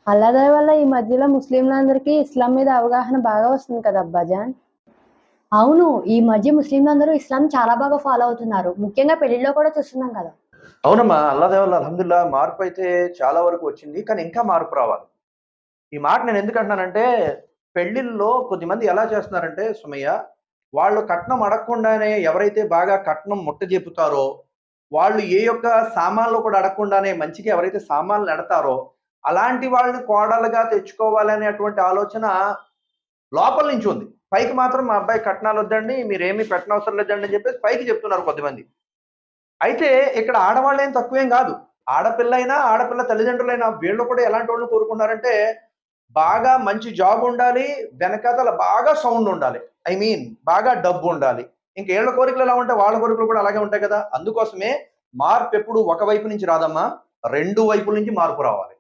అల్లా దయ వల్ల ఈ మధ్యలో ముస్లింలందరికీ ఇస్లాం మీద అవగాహన బాగా వస్తుంది కదా అబ్బాజాన్. అవును. ఈ మధ్య ముస్లింలందరూ ఇస్లాం చాలా బాగా ఫాలో అవుతున్నారు. ముఖ్యంగా పెళ్ళిల్లో కూడా చూస్తున్నాం కదా! అవునమ్మా. అల్లా దయ వల్ల అల్హమ్దుల్లా మార్పయితే చాలా వరకు వచ్చింది. కానీ ఇంకా మార్పు రావాలి. ఈ మాట నేనెందుకు అంటున్నానంటే, పెళ్ళిల్లో కొద్దిమంది ఎలా చేస్తున్నారంటే సుమయ్య, వాళ్ళు కట్నం అడగకుండానే ఎవరైతే బాగా కట్నం ముట్టజెప్పుతారో, వాళ్ళు ఏ యొక్క సామాన్లు కూడా అడగకుండానే మంచిగా ఎవరైతే సామాన్లెడతారో, అలాంటి వాళ్ళని కోడలుగా తెచ్చుకోవాలనేటువంటి ఆలోచన లోపల నుంచి ఉంది. పైకి మాత్రం మా అబ్బాయికి కట్నాలొద్దండి, మీరేమి పెట్టనవసరం లేదండి అని జెప్పేసి పైకి చెప్తున్నారు కొద్దిమంది. అయితే ఇక్కడ ఆడవాళ్ళేం తక్కువేం గాదు. ఆడపిల్లైనా, ఆడపిల్ల తల్లిదండ్రులైనా వీళ్ళు కూడా ఎలాంటోళ్ళని కోరుకుంటున్నారంటే, బాగా మంచి జాబుండాలి, వెనకాతల బాగా సౌండుండాలి. ఐ మీన్ బాగా డబ్బుండాలి. ఇంక ఈళ్ళ కోరికలు ఎలా ఉంటాయి, వాళ్ళ కోరికలు కూడా అలాగే ఉంటాయి కదా! అందుకోసమే మార్పెప్పుడు ఒక వైపు నుంచి రాదమ్మా, 2 వైపుల నుంచి మార్పు రావాలి.